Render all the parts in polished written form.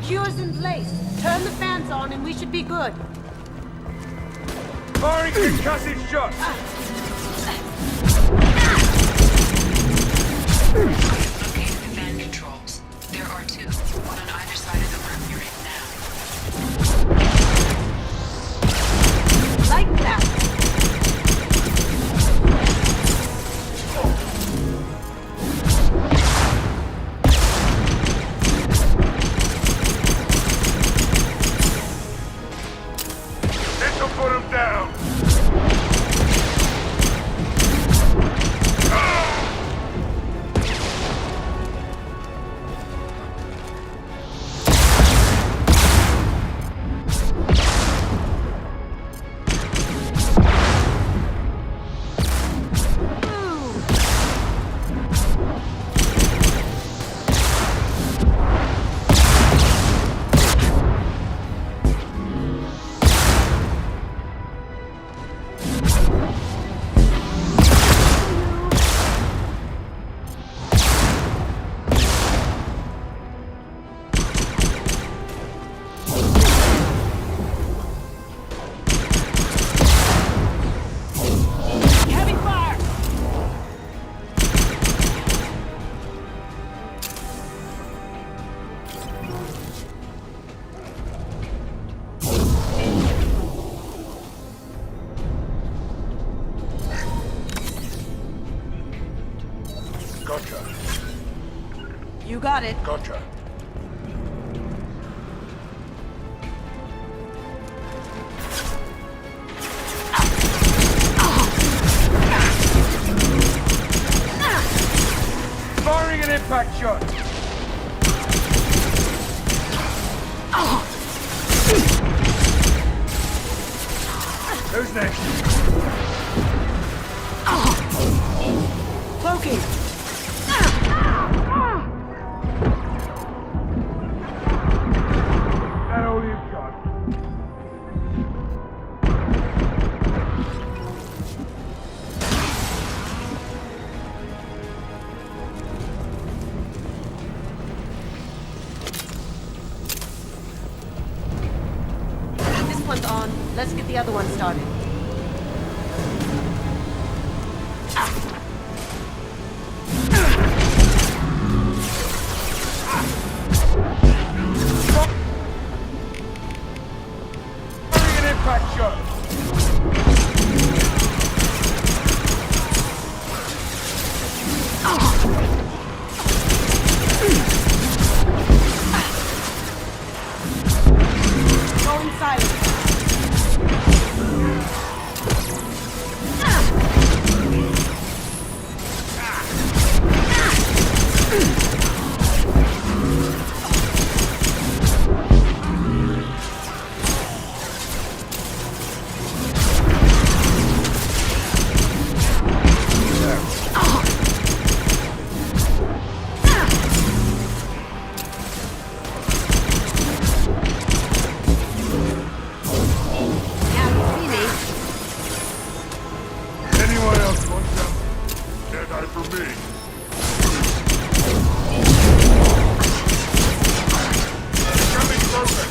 Secure's in place. Turn the fans on and we should be good. Firing concussive shot! Located the fan controls. There are two, one on either side of the room you're in now. Like that. This'll put him down! Gotcha. You got it. Gotcha. Firing an impact shot! Who's next? Cloaking. That all you've got. This one's on. Let's get the other one started. Firing an impact shot! Going silent. Now you see me. Anyone else want some? Can't die for me. Coming closer!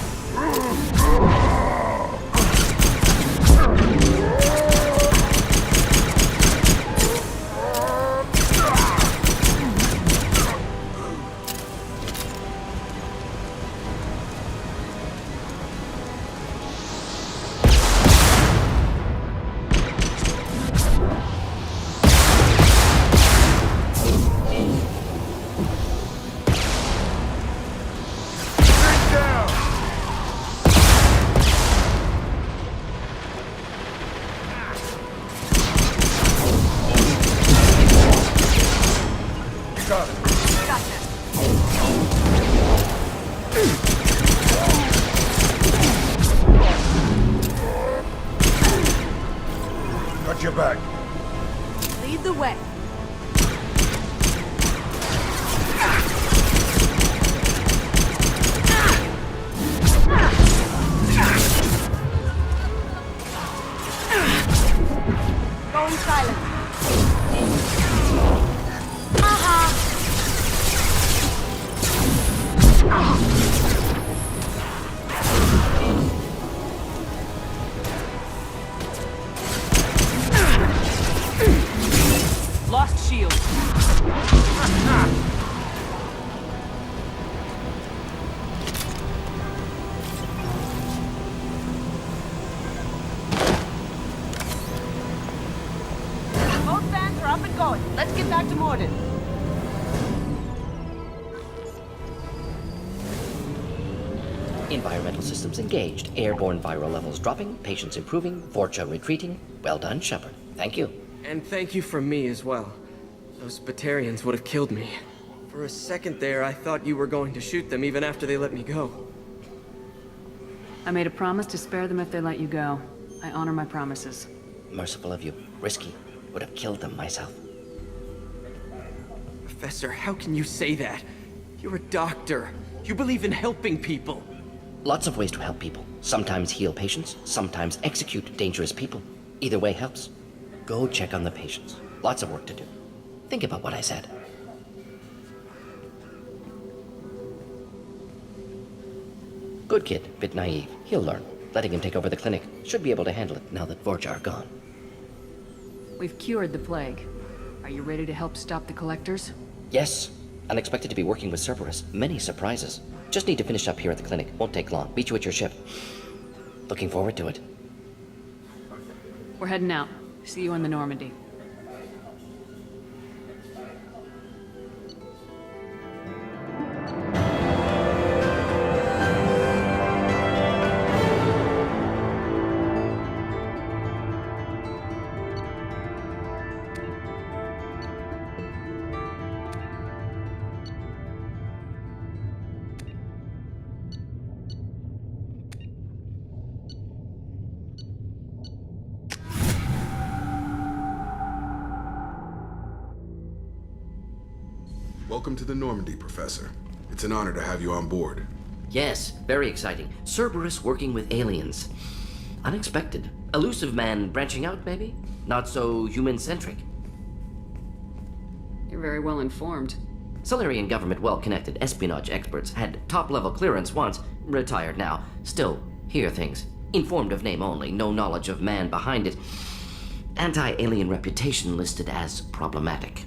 Get down! You got it. Got this. Got your back. Lead the way. Going silent. Aha! going. Let's get back to Mordin. Environmental systems engaged. Airborne viral levels dropping. Patients improving. Vorcha retreating. Well done, Shepard. Thank you. And thank you from me as well. Those Batarians would have killed me. For a second there, I thought you were going to shoot them even after they let me go. I made a promise to spare them if they let you go. I honor my promises. Merciful of you. Risky. Would have killed them myself. Professor, how can you say that? You're a doctor. You believe in helping people. Lots of ways to help people. Sometimes heal patients, sometimes execute dangerous people. Either way helps. Go check on the patients. Lots of work to do. Think about what I said. Good kid, bit naive. He'll learn. Letting him take over the clinic. Should be able to handle it now that Vorja are gone. We've cured the plague. Are you ready to help stop the collectors? Yes. Unexpected to be working with Cerberus. Many surprises. Just need to finish up here at the clinic. Won't take long. Meet you at your ship. Looking forward to it. We're heading out. See you in the Normandy. Welcome to the Normandy, Professor. It's an honor to have you on board. Yes, very exciting. Cerberus working with aliens. Unexpected. Elusive man branching out, maybe? Not so human-centric. You're very well informed. Solarian government well-connected espionage experts had top-level clearance once, retired now. Still, hear things. Informed of name only, no knowledge of man behind it. Anti-alien reputation listed as problematic.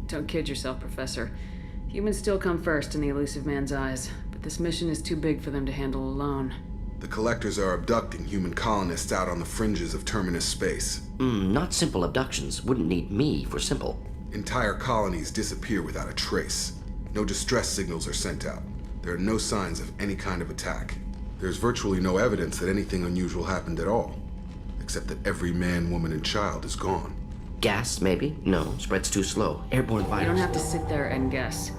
Don't kid yourself, Professor. Humans still come first in the elusive man's eyes, but this mission is too big for them to handle alone. The Collectors are abducting human colonists out on the fringes of Terminus space. Not simple abductions. Wouldn't need me for simple. Entire colonies disappear without a trace. No distress signals are sent out. There are no signs of any kind of attack. There's virtually no evidence that anything unusual happened at all, except that every man, woman, and child is gone. Gas, maybe? No, spreads too slow. Airborne virus. You don't have to sit there and guess.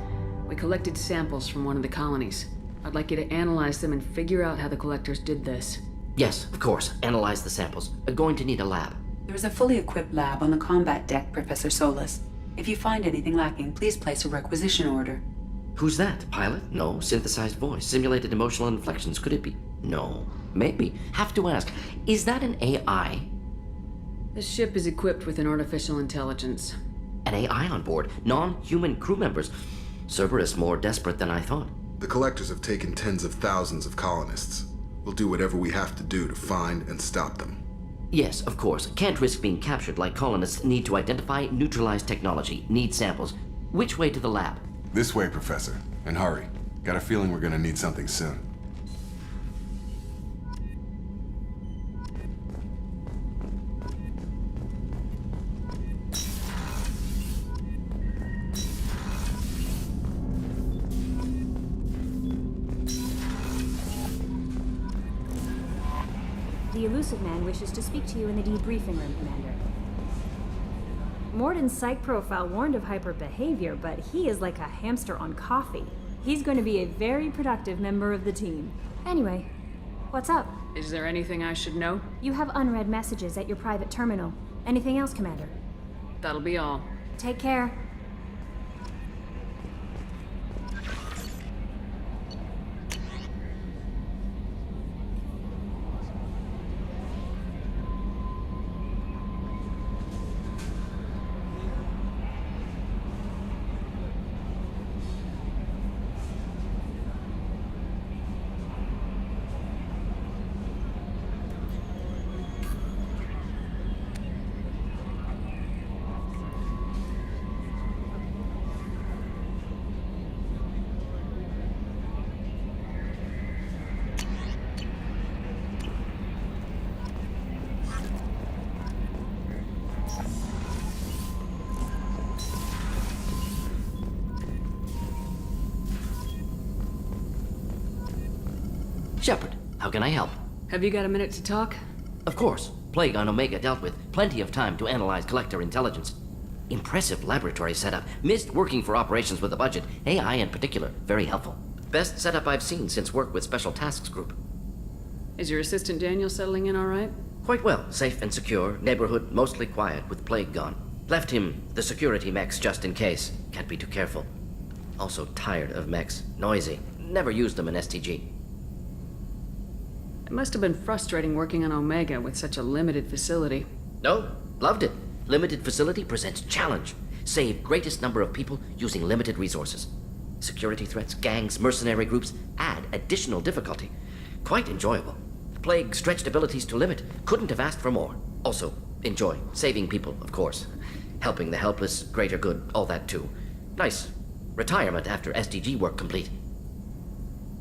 We collected samples from one of the colonies. I'd like you to analyze them and figure out how the Collectors did this. Yes, of course. Analyze the samples. Going to need a lab. There is a fully equipped lab on the combat deck, Professor Solis. If you find anything lacking, please place a requisition order. Who's that? Pilot? No. Synthesized voice. Simulated emotional inflections. Could it be? No. Maybe. Have to ask. Is that an AI? This ship is equipped with an artificial intelligence. An AI on board. Non-human crew members. Cerberus more desperate than I thought. The Collectors have taken tens of thousands of colonists. We'll do whatever we have to do to find and stop them. Yes, of course. Can't risk being captured like colonists need to identify, neutralize technology, need samples. Which way to the lab? This way, Professor. And hurry. Got a feeling we're gonna need something soon. The elusive man wishes to speak to you in the debriefing room, Commander. Mordin's psych profile warned of hyper behavior, but he is like a hamster on coffee. He's going to be a very productive member of the team. Anyway, what's up? Is there anything I should know? You have unread messages at your private terminal. Anything else, Commander? That'll be all. Take care. Shepard, how can I help? Have you got a minute to talk? Of course. Plague on Omega dealt with. Plenty of time to analyze collector intelligence. Impressive laboratory setup. Missed working for operations with a budget. AI in particular. Very helpful. Best setup I've seen since work with Special Tasks Group. Is your assistant Daniel settling in all right? Quite well. Safe and secure. Neighborhood mostly quiet with Plague gone. Left him the security mechs just in case. Can't be too careful. Also tired of mechs. Noisy. Never used them in STG. It must have been frustrating working on Omega with such a limited facility. No, loved it. Limited facility presents challenge. Save greatest number of people using limited resources. Security threats, gangs, mercenary groups add additional difficulty. Quite enjoyable. Plague stretched abilities to limit. Couldn't have asked for more. Also, enjoy. Saving people, of course. Helping the helpless, greater good, all that too. Nice. Retirement after SDG work complete.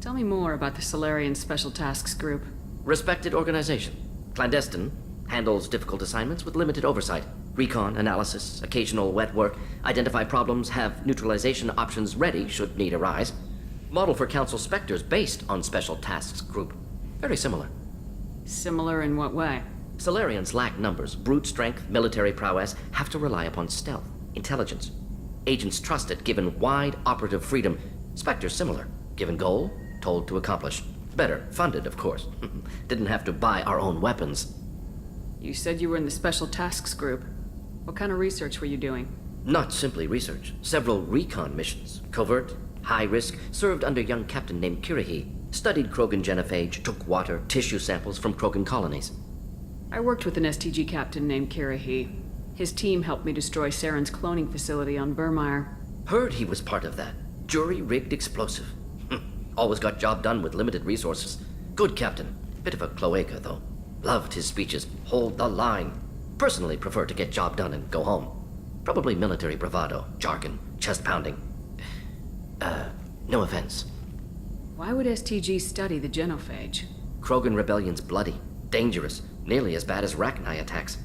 Tell me more about the Solarian Special Tasks Group. Respected organization. Clandestine. Handles difficult assignments with limited oversight. Recon, analysis, occasional wet work. Identify problems, have neutralization options ready should need arise. Model for Council Spectres based on Special Tasks Group. Very similar. Similar in what way? Solarians lack numbers, brute strength, military prowess, have to rely upon stealth, intelligence. Agents trusted, given wide operative freedom. Spectres similar, given goal, told to accomplish. Better, funded, of course. Didn't have to buy our own weapons. You said you were in the Special Tasks Group. What kind of research were you doing? Not simply research. Several recon missions. Covert, high risk, served under young captain named Kirahi. Studied Krogan genophage, took water, tissue samples from Krogan colonies. I worked with an STG captain named Kirahi. His team helped me destroy Saren's cloning facility on Burmire. Heard he was part of that. Jury-rigged explosive. Always got job done with limited resources. Good captain. Bit of a cloaca, though. Loved his speeches. Hold the line. Personally prefer to get job done and go home. Probably military bravado, jargon, chest-pounding. No offense. Why would STG study the genophage? Krogan rebellion's bloody, dangerous, nearly as bad as Rachni attacks.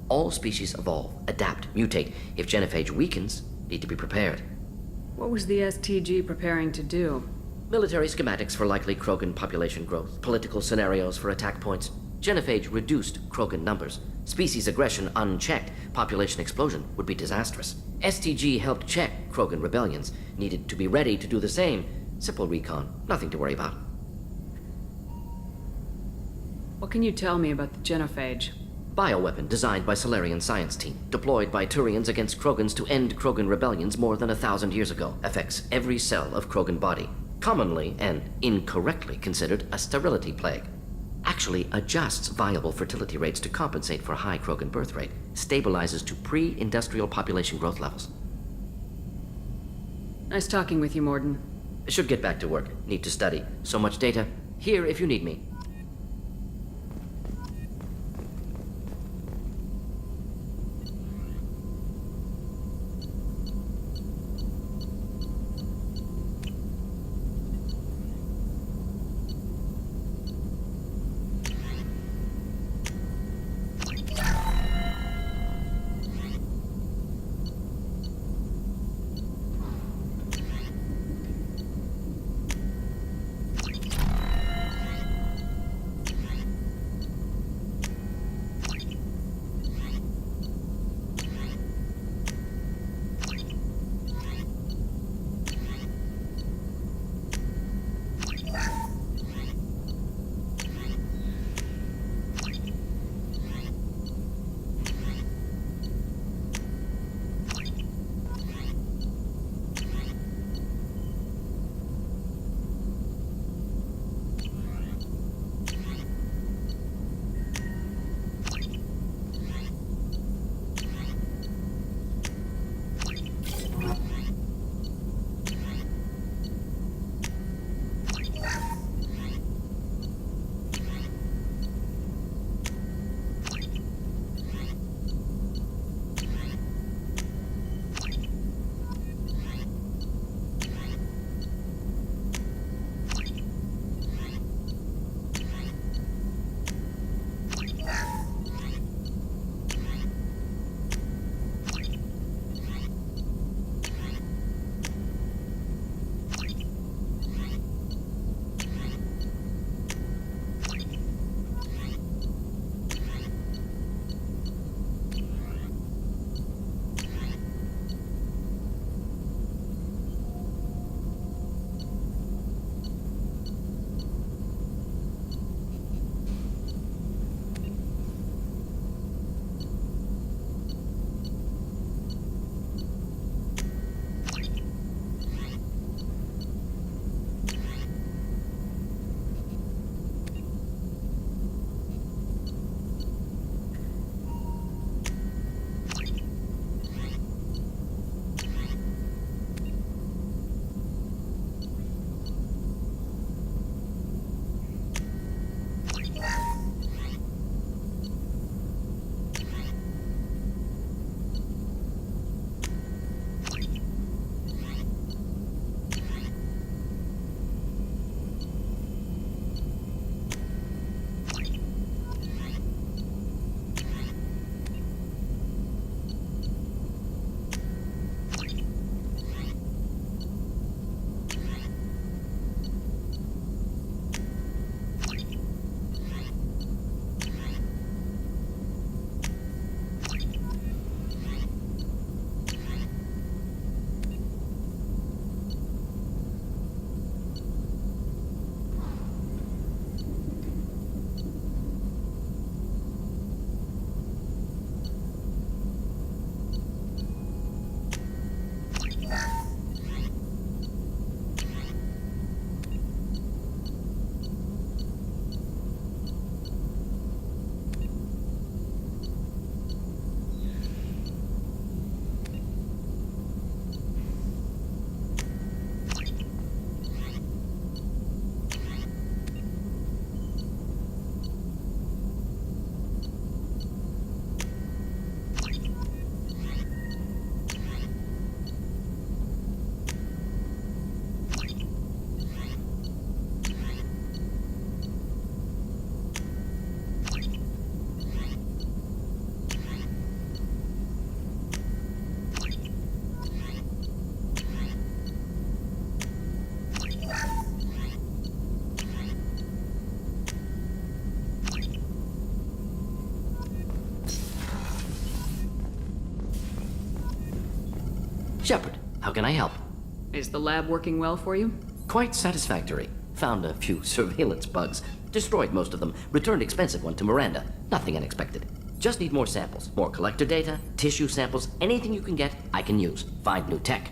All species evolve, adapt, mutate. If genophage weakens, need to be prepared. What was the STG preparing to do? Military schematics for likely Krogan population growth, political scenarios for attack points. Genophage reduced Krogan numbers. Species aggression unchecked, population explosion would be disastrous. STG helped check Krogan rebellions, needed to be ready to do the same. Simple recon, nothing to worry about. What can you tell me about the genophage? Bioweapon designed by Solarian science team, deployed by Turians against Krogans to end Krogan rebellions more than 1,000 years ago. Affects every cell of Krogan body. Commonly and incorrectly considered a sterility plague. Actually adjusts viable fertility rates to compensate for high Krogan birth rate. Stabilizes to pre-industrial population growth levels. Nice talking with you, Mordin. Should get back to work. Need to study. So much data. Here if you need me. How can I help? Is the lab working well for you? Quite satisfactory. Found a few surveillance bugs. Destroyed most of them. Returned expensive one to Miranda. Nothing unexpected. Just need more samples. More collector data, tissue samples, anything you can get, I can use. Find new tech.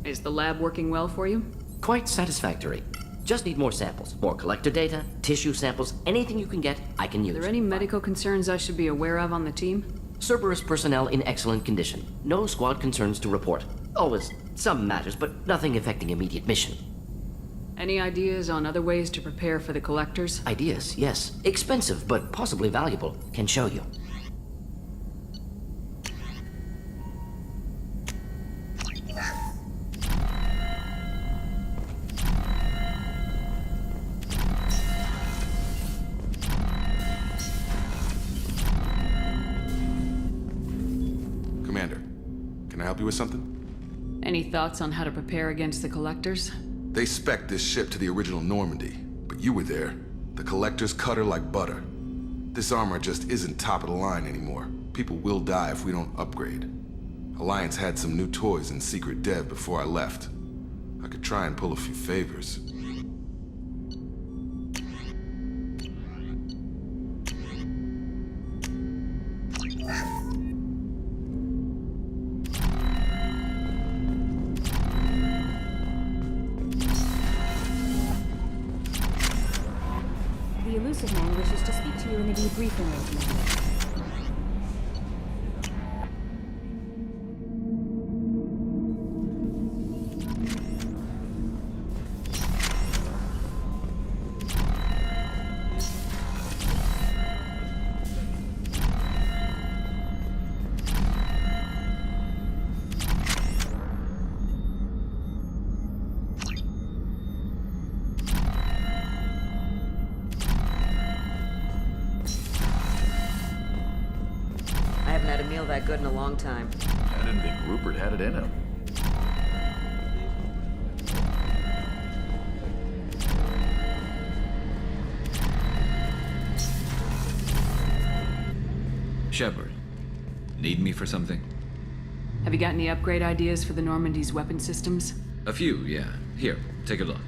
Is the lab working well for you? Quite satisfactory. Just need more samples. More collector data, tissue samples, anything you can get, I can use. Are there any medical concerns I should be aware of on the team? Cerberus personnel in excellent condition. No squad concerns to report. Always some matters, but nothing affecting immediate mission. Any ideas on other ways to prepare for the collectors? Ideas, yes. Expensive, but possibly valuable. Can show you. Commander, can I help you with something? Any thoughts on how to prepare against the collectors? They spec'd this ship to the original Normandy, but you were there. The Collectors cut her like butter. This armor just isn't top of the line anymore. People will die if we don't upgrade. Alliance had some new toys in secret dev before I left. I could try and pull a few favors. The elusive man wishes to speak to you in the debriefing room, Commander. I haven't had a meal that good in a long time. I didn't think Rupert had it in him. Shepard, need me for something? Have you got any upgrade ideas for the Normandy's weapon systems? A few, yeah. Here, take a look.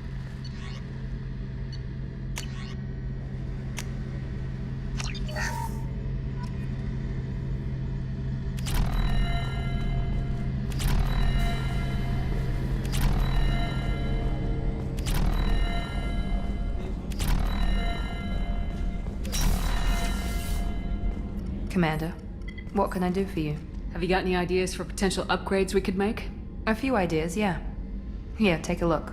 Commander, what can I do for you? Have you got any ideas for potential upgrades we could make? A few ideas, yeah. Here, take a look.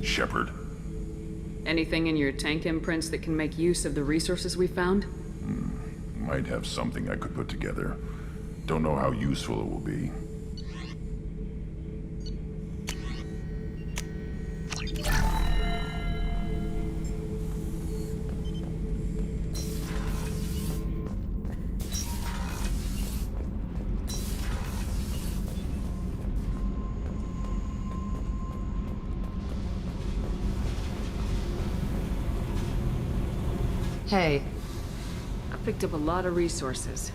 Shepard. Anything in your tank imprints that can make use of the resources we found? Might have something I could put together. Don't know how useful it will be. Hey, I picked up a lot of resources.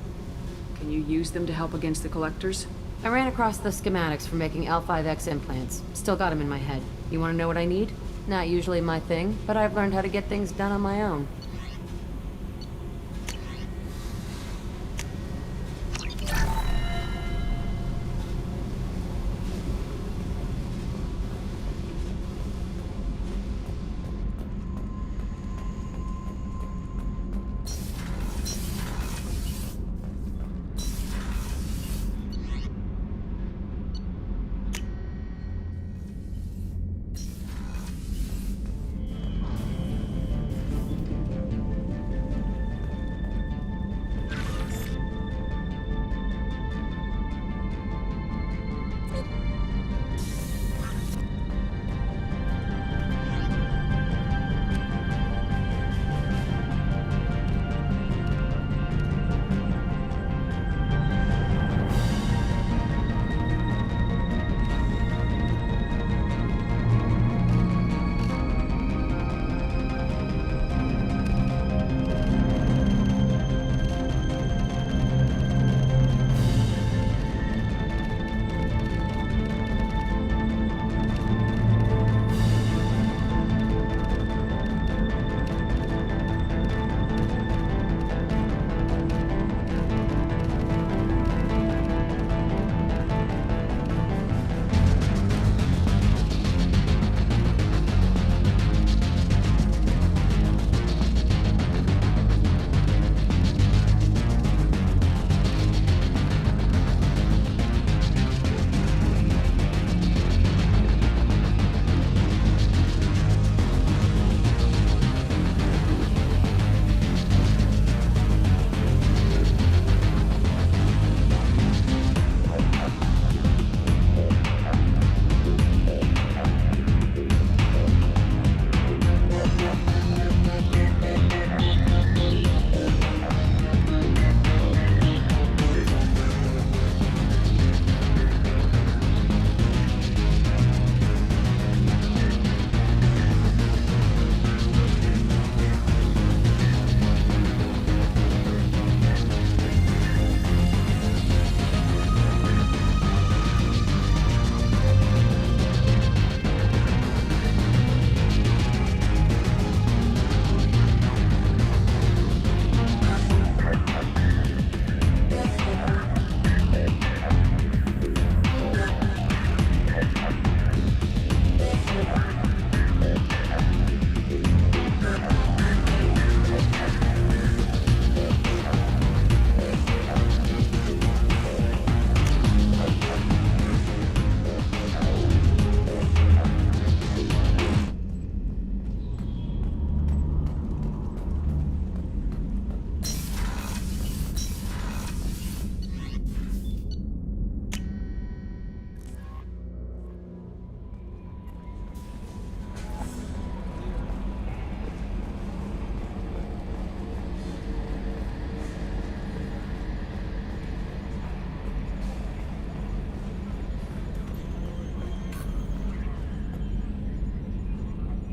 Can you use them to help against the collectors? I ran across the schematics for making L5X implants. Still got them in my head. You want to know what I need? Not usually my thing, but I've learned how to get things done on my own.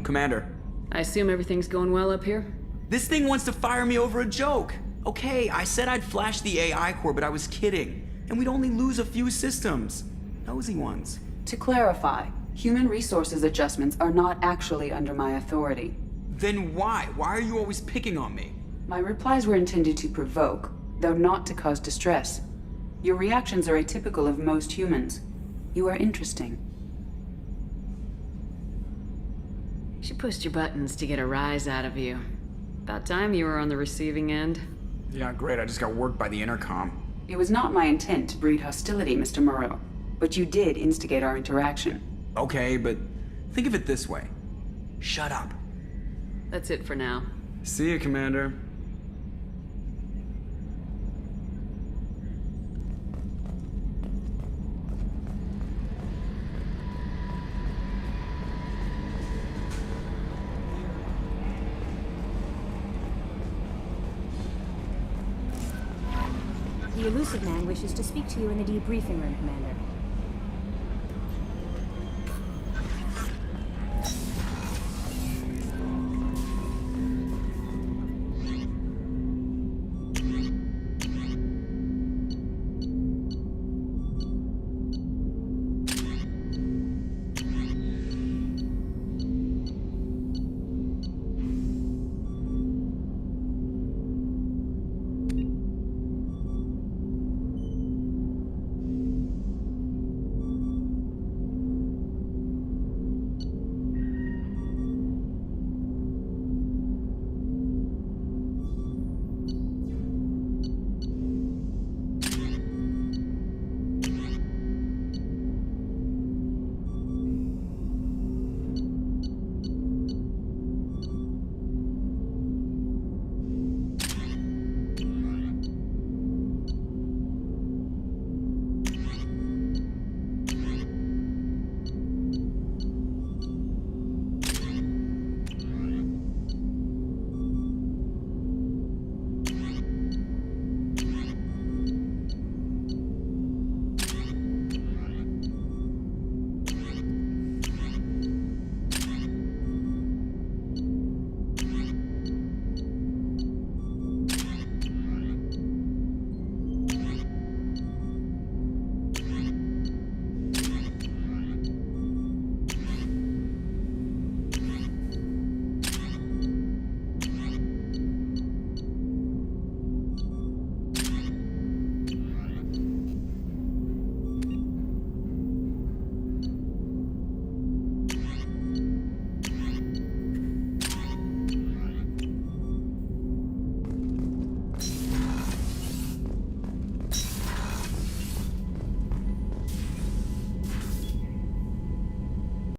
Commander. I assume everything's going well up here? This thing wants to fire me over a joke. Okay, I said I'd flash the AI core, but I was kidding. And we'd only lose a few systems. Nosy ones. To clarify, human resources adjustments are not actually under my authority. Then why? Why are you always picking on me? My replies were intended to provoke, though not to cause distress. Your reactions are atypical of most humans. You are interesting. She pushed your buttons to get a rise out of you. About time you were on the receiving end. Yeah, great. I just got worked by the intercom. It was not my intent to breed hostility, Mr. Moreau, but you did instigate our interaction. Okay, but think of it this way. Shut up. That's it for now. See you, Commander. The elusive man wishes to speak to you in the debriefing room, Commander.